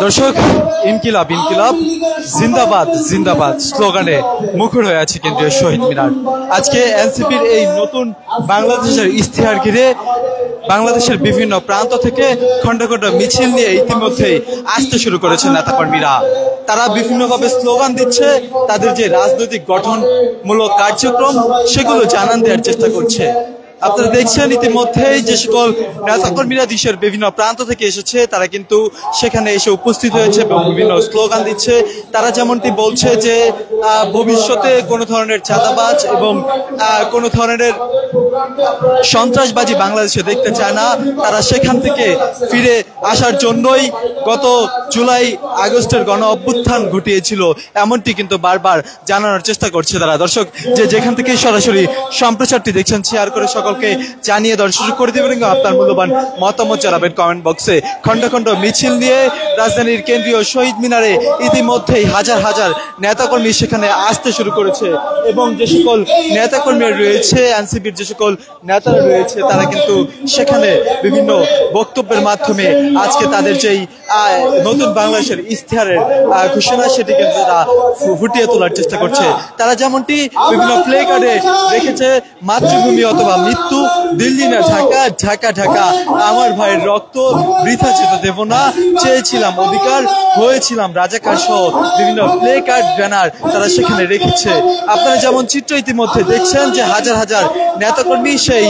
দর্শক, ইনকিলাব ইনকিলাব জিন্দাবাদ জিন্দাবাদ স্লোগানে মুখর হয়ে আছে কেন্দ্রীয় শহীদ মিনার। আজকে এনসিপির এই নতুন বাংলাদেশের ইশতেহার ঘিরে বাংলাদেশের বিভিন্ন প্রান্ত থেকে খন্ড খন্ড মিছিল নিয়ে ইতিমধ্যেই আসতে শুরু করেছে নেতাকর্মীরা। তারা বিভিন্নভাবে স্লোগান দিচ্ছে, তাদের যে রাজনৈতিক গঠনমূলক কার্যক্রম সেগুলো জানান দেওয়ার চেষ্টা করছে। আপনারা দেখছেন ইতিমধ্যেই যে সকল নেতাকর্মীরা দেশের বিভিন্ন প্রান্ত থেকে এসেছে তারা কিন্তু সেখানে এসে উপস্থিত হয়েছে এবং বিভিন্ন স্লোগান দিচ্ছে। তারা যেমনটি বলছে যে ভবিষ্যতে কোনো ধরনের চাঁদাবাজ এবং কোনো ধরনের সন্ত্রাসবাজি বাংলাদেশে দেখতে চায় না। তারা সেখান থেকে ফিরে আসার জন্যই গত জুলাই আগস্টের গণ অভ্যুত্থান ঘটিয়েছিল, এমনটি কিন্তু বারবার জানানোর চেষ্টা করছে তারা। দর্শক, যেখান থেকে সরাসরি সম্প্রচারটি দেখছেন শেয়ার করে সকলকে জানিয়ে দর্শক করে দেবেন এবং আপনার মূল্যবান মতামত জানাবেন কমেন্ট বক্সে। খন্ড খন্ড মিছিল নিয়ে রাজধানীর কেন্দ্রীয় শহীদ মিনারে ইতিমধ্যেই হাজার হাজার নেতাকর্মী সেখানে আসতে শুরু করেছে এবং যে সকল নেতাকর্মী রয়েছে, এনসিপির যে সকল নেতারা রয়েছে তারা কিন্তু সেখানে বিভিন্ন বক্তব্যের মাধ্যমে আজকে তাদের যেই নতুন বাংলাদেশের ইশতেহারের ঘোষণা সেটি কিন্তু তারা ফুটিয়ে তোলার চেষ্টা করছে। তারা যেমনটি বিভিন্ন প্লে কার্ডে রেখেছে, মাতৃভূমি অথবা মৃত্যু, দিল্লি না ঢাকা, ঢাকা ঢাকা, আমার ভাইয়ের রক্ত বৃথা যেতে দেব না, চেয়েছিলাম অধিকার, হয়েছিলাম রাজাকার সহ বিভিন্ন প্লে কার্ড ব্যানার তারা সেখানে রেখেছে। আপনারা যেমন চিত্র ইতিমধ্যে দেখছেন যে হাজার হাজার নেতাকর্মী সেই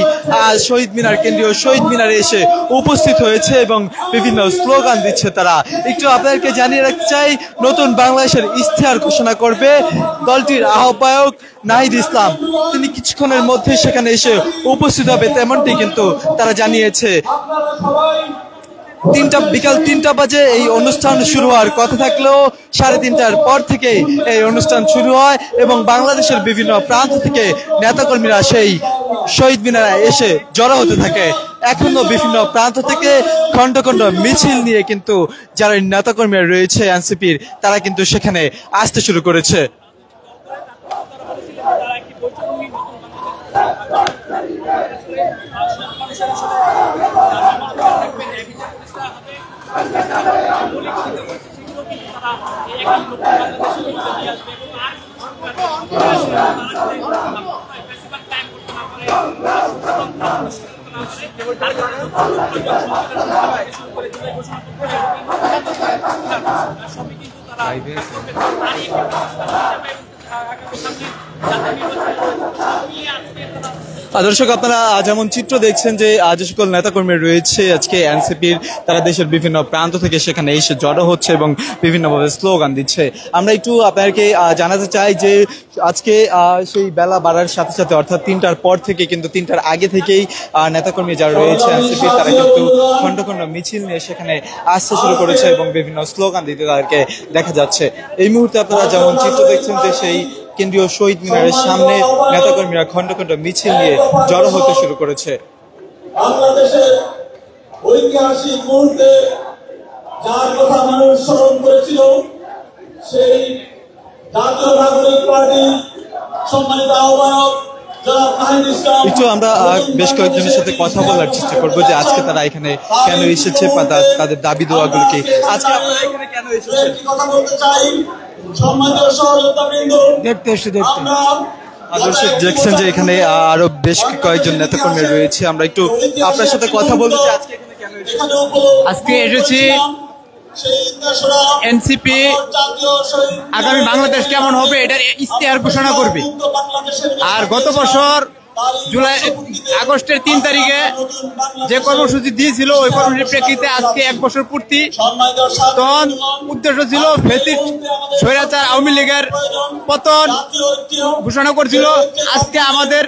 শহীদ মিনার, কেন্দ্রীয় শহীদ মিনারে এসে উপস্থিত হয়েছে এবং বিভিন্ন স্লোগান দিচ্ছে তারা। একটু আপনাদেরকে জানিয়ে রাখতে চাই, নতুন বাংলাদেশের ইশতেহার ঘোষণা করবে দলটির আহ্বায়ক নাহিদ ইসলাম। তিনি কিছুক্ষণের মধ্যে সেখানে এসে উপস্থিত হবে তেমনটি কিন্তু তারা জানিয়েছে। বিকাল 3টা বাজে এই অনুষ্ঠান শুরু হওয়ার কথা থাকলেও 3:30টার পর থেকে এই অনুষ্ঠান শুরু হয় এবং বাংলাদেশের বিভিন্ন প্রান্ত থেকে নেতাকর্মীরা সেই শহীদ মিনারে এসে জড়ো হতে থাকে। এখনো বিভিন্ন প্রান্ত থেকে খন্ড খন্ড মিছিল নিয়ে কিন্তু যারা নেতাকর্মীরা রয়েছে এনসিপির তারা কিন্তু সেখানে আসতে শুরু করেছে। দর্শক, আপনারা যেমন চিত্র দেখছেন যে যে সকল নেতাকর্মী রয়েছে আজকে এনসিপির, তারা দেশের বিভিন্ন প্রান্ত থেকে সেখানে এসে জড়ো হচ্ছে এবং বিভিন্নভাবে স্লোগান দিচ্ছে। আমরা একটু আপনাদেরকে জানাতে চাই যে আজকে সেই বেলা বাড়ার সাথে সাথে অর্থাৎ 3টার পর থেকে কিন্তু 3টার আগে থেকেই নেতাকর্মী যারা রয়েছে এনসিপির তারা কিন্তু খন্ড খন্ড মিছিল নিয়ে সেখানে আসতে শুরু করেছে এবং বিভিন্ন স্লোগান দিতে তাদেরকে দেখা যাচ্ছে। এই মুহূর্তে আপনারা যেমন চিত্র দেখছেন যে সেই কেন্দ্রীয় শহীদ মিনারের সামনে নেতাকর্মীরা খন্ড খন্ড মিছিল নিয়ে জড়ো হতে শুরু করেছে। বাংলাদেশের ঐতিহাসিক মুহূর্তে যার কথা মানুষ স্মরণ করেছিল, সেই জাতীয় নাগরিক পার্টি সম্মানিত আহ্বায়ক একটু আমরা বেশ কয়েকজনের সাথে কথা বলার চেষ্টা করবো যে আজকে তারা এখানে কেন এসেছে, তাদের দাবি দেওয়াগুলো কি। আজকে আপনারা এখানে কেন এসেছেন? কথা বলতে চাই, সম্মানিত সহযোগিতাবৃন্দ, দেখতে দেখছেন যে এখানে আরো বেশ কয়েকজন নেতাকর্মী রয়েছে। আমরা একটু আপনার সাথে কথা বলতে চাই, আজকে এখানে কেন এসেছেন? আজকে এসেছি এনসিপি আগামী বাংলাদেশ কেমন হবে এটার ইশতেহার ঘোষণা করবে। আর গত বছর আগস্টের 3 তারিখে যে কর্মসূচি দিয়েছিল ওই কর্মসূচির প্রেক্ষিতে আজকে 1 বছর পূর্তি, তখন উদ্দেশ্য ছিল ফ্যাসিস্ট স্বৈরাচার আওয়ামী লীগের পতন ঘোষণা করছিল। আজকে আমাদের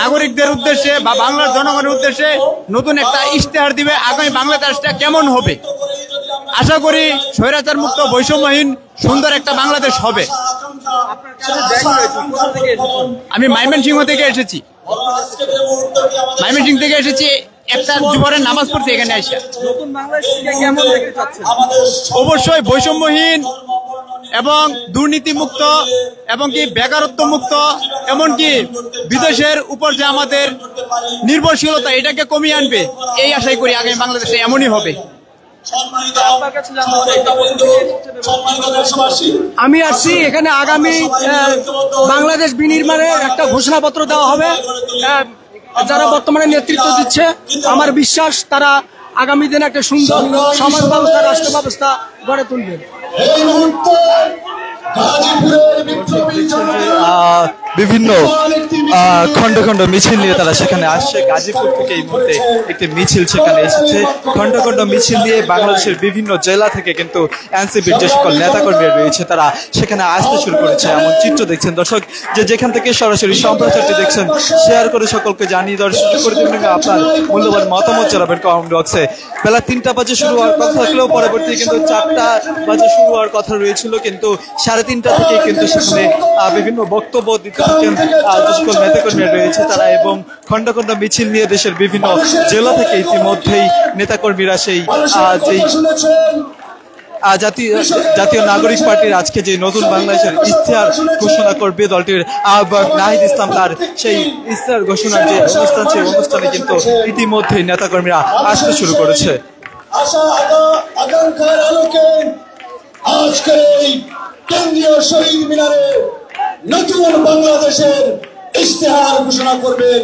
নাগরিকদের উদ্দেশ্যে বা বাংলার জনগণের উদ্দেশ্যে নতুন একটা ইশতেহার দিবে আগামী বাংলাদেশটা কেমন হবে। আশা করি স্বৈরাচার মুক্ত বৈষম্যহীন সুন্দর একটা বাংলাদেশ হবে। আমি ময়মনসিংহ থেকে এসেছি, ময়মনসিংহ থেকে এসেছি একটা জুমারের নামাজ পড়তে এখানে আসা। অবশ্যই বৈষম্যহীন এবং দুর্নীতি মুক্ত এবং কি বেকারত্ব মুক্ত, এমনকি বিদেশের উপর যে আমাদের নির্ভরশীলতা এটাকে কমিয়ে আনবে, এই আশাই করি আগামী বাংলাদেশে এমনই হবে। সম্মানিত সহযোদ্ধাবৃন্দ, সম্মানিত দেশবাসী, আমি আসছি এখানে আগামী বাংলাদেশ বিনির্মাণের একটা ঘোষণাপত্র দেওয়া হবে। যারা বর্তমানে নেতৃত্ব দিচ্ছে, আমার বিশ্বাস তারা আগামী দিনে একটা সুন্দর সমাজ ব্যবস্থা, রাষ্ট্র ব্যবস্থা গড়ে তুলবে। এই মুহূর্তে গাজীপুরের বিপ্লবী বিভিন্ন খন্ড খন্ড মিছিল নিয়ে তারা সেখানে আসছে। গাজীপুর থেকে এই মুহূর্তে একটি মিছিল সেখানে এসেছে। খন্ড খন্ড মিছিল নিয়ে বাংলাদেশের বিভিন্ন জেলা থেকে কিন্তু এনসিপির যে সকল নেতাকর্মী রয়েছে তারা সেখানে আসতে শুরু করেছে। এমন চিত্র দেখছেন দর্শক, যে যেখান থেকে সরাসরি সম্প্রচারটি দেখছেন শেয়ার করে সকলকে জানিয়ে দেওয়ার সুযোগ করে দিবেন। আপনার মূল্যবান মতামত জানাবেন কমেন্ট বক্সে। বেলা 3টা বাজে শুরু হওয়ার কথা থাকলেও পরবর্তী কিন্তু 4টা বাজে শুরু হওয়ার কথা রয়েছিল, কিন্তু 3:30টা থেকে কিন্তু সেখানে বিভিন্ন বক্তব্য দিতে থাকেন যে সকল নেতাকর্মীরা রয়েছে তারা, এবং খন্ড খন্ড মিছিল নিয়ে দেশের বিভিন্ন জেলা থেকে ইতিমধ্যেই নেতাকর্মীরা সেই জাতীয় নাগরিক পার্টির আজকে যে নতুন বাংলাদেশের ইশতেহার ঘোষণা করবে দলটির আহ্বায়ক নাহিদ ইসলাম, তার সেই ইশতেহার ঘোষণার যে অনুষ্ঠান, সেই অনুষ্ঠানে কিন্তু ইতিমধ্যেই নেতাকর্মীরা আসতে শুরু করেছে। আশা আকাঙ্ক্ষার আলোকে আজকের এই কেন্দ্রীয় শহীদ মিনারে নতুন বাংলাদেশের ইশতেহার ঘোষণা করবেন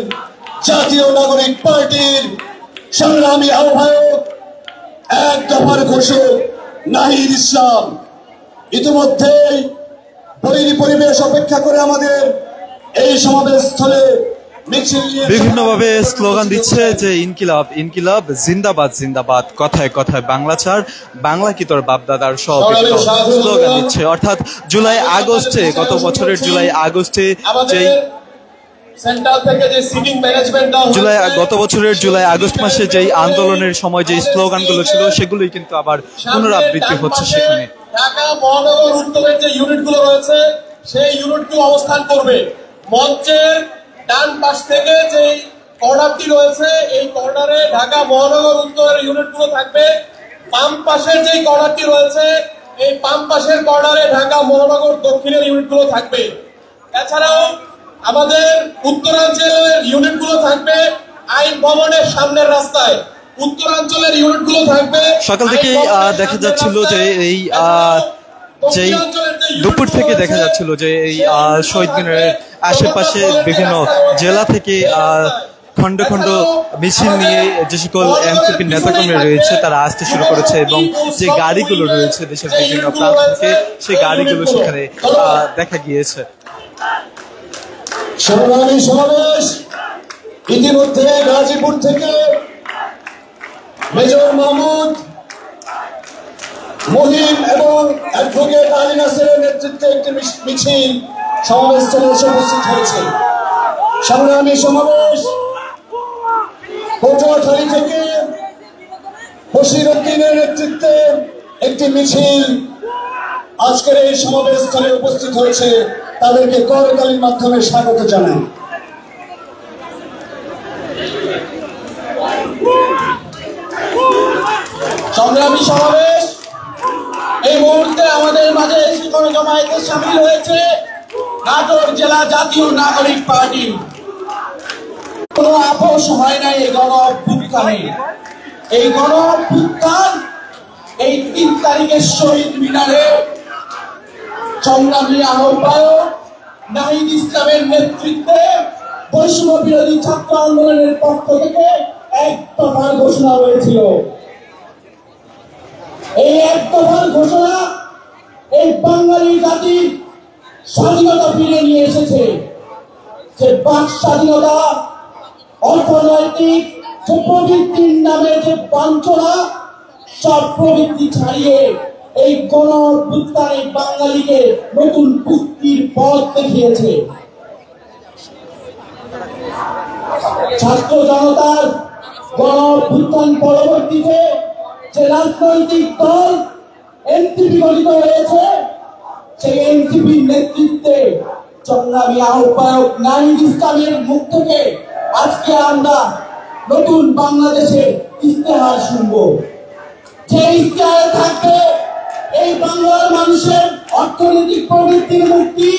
জাতীয় নাগরিক পার্টির সংগ্রামী আহ্বায়ক, এক দফার ঘোষক নাহিদ ইসলাম। ইতিমধ্যেই বৈরী পরিবেশ অপেক্ষা করে আমাদের এই সমাবেশ স্থলে বিভিন্নভাবে স্লোগান দিচ্ছে যে ইনকিলাব ইনকিলাব, জিন্দাবাদ জিন্দাবাদ, কথায় কথায় বাংলা ছাড়, বাংলা কি তোর বাপদাদার সহ বিভিন্ন স্লোগান দিচ্ছে। অর্থাৎ জুলাই আগস্টে, গত বছরের জুলাই আগস্টে যেই গত বছরের জুলাই আগস্ট মাসে যেই আন্দোলনের সময় যে স্লোগানগুলো ছিল সেগুলোই কিন্তু আবার পুনরাবৃত্তি হচ্ছে সেখানে। ঢাকা মহানগর উত্তরের যে ইউনিটগুলো রয়েছে সেই ইউনিটগুলো অবস্থান করবে। মঞ্চের ডান পাশ থেকে যে কর্নারটি রয়েছে এই কর্নারে ঢাকা মহানগর উত্তরের ইউনিটগুলো থাকবে। বাম পাশের যে কর্নারটি রয়েছে এই বাম পাশের কর্নারে ঢাকা মহানগর দক্ষিণের ইউনিটগুলো থাকবে। এছাড়াও আমাদের উত্তরাঞ্চলের ইউনিটগুলো থাকবে আইন ভবনের সামনের রাস্তায়। উত্তরাঞ্চলের ইউনিটগুলো থাকবে। সকাল থেকেই দেখা যাচ্ছিল যে এই যেই দুপুর থেকে দেখা যাচ্ছিল যে এই শহীদ মিনারের আশেপাশে বিভিন্ন জেলা থেকে খন্ড খন্ড মিছিল নিয়ে যে সকল এনসিপির নেতাকর্মী রয়েছে তারা আসতে শুরু করেছে, এবং যে গাড়িগুলো রয়েছে দেশের বিভিন্ন প্রান্ত থেকে সেই গাড়িগুলো সেখানে দেখা গিয়েছে। সংগ্রামী সমাবেশ ইতিমধ্যে গাজীপুর থেকে মেজর মাহমুদ, মহিম এবং অ্যাডভোকেট আলী নাসেরের নেতৃত্বে একটি মিছিল সমাবেশ স্থলে এসে উপস্থিত হয়েছে। সংগ্রামী সমাবেশ পটুয়াখালী থেকে বশির উদ্দিনের নেতৃত্বে একটি মিছিল আজকের এই সমাবেশ স্থলে উপস্থিত হয়েছে। তাদেরকে করতালির মাধ্যমে স্বাগত জানাই। সংগ্রামী সমাবেশ এই মুহূর্তে আমাদের মাঝে শিক্ষণ জমায়েতে সামিল হয়েছে নাটোর জেলা জাতীয় নাগরিক পার্টি। কোনো আপোষ হয় নাই এই গণ অভ্যুত্থানে। এই গণ অভ্যুত্থান এই 3 তারিখের শহীদ মিনারে সংগ্রামী আহ্বায়ক নাহিদ ইসলামের নেতৃত্বে বৈষম্য বিরোধী ছাত্র আন্দোলনের পক্ষ থেকে এক দফার ঘোষণা হয়েছিল। এই এক দফার ঘোষণা এই বাঙালি জাতির স্বাধীনতা ফিরে নিয়ে এসেছে। যে বাক স্বাধীনতা, অর্থনৈতিক যে প্রবৃত্তির নামে যে বঞ্চনা, সব প্রবৃত্তি ছাড়িয়ে এই গণ অভ্যুত্থান এই বাঙালিকে নতুন মুক্তির পথ দেখিয়েছে। ছাত্র জনতার গণ অভ্যুত্থান পরবর্তীতে যে রাজনৈতিক দল এনসিপি গঠিত হয়েছে, সেই এনসিপির নেতৃত্বে সংগ্রামী আহ্বায়ক নাহিদ ইসলামের মুখ থেকে আজকে আমরা নতুন বাংলাদেশের ইশতেহার শুনব। যে ইশতেহারে থাকবে এই বাংলার মানুষের অর্থনৈতিক প্রবৃত্তির মুক্তি,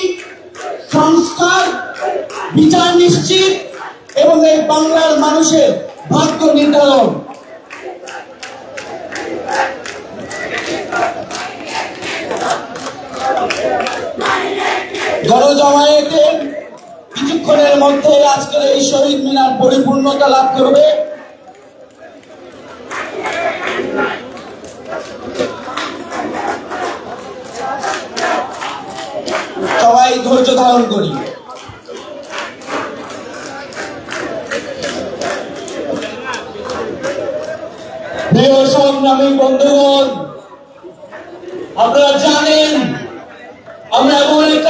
সংস্কার, বিচার নিশ্চিত এবং এই বাংলার মানুষের ভাগ্য নির্ধারণ। গণজমায়েতের কিছুক্ষণের মধ্যে আজকের এই শহীদ মিনার পরিপূর্ণতা লাভ করবে। সবাই ধৈর্য ধারণ করি। প্রিয় সংগ্রামী বন্ধুগণ, আপনারা জানেন আমরা এমন একটা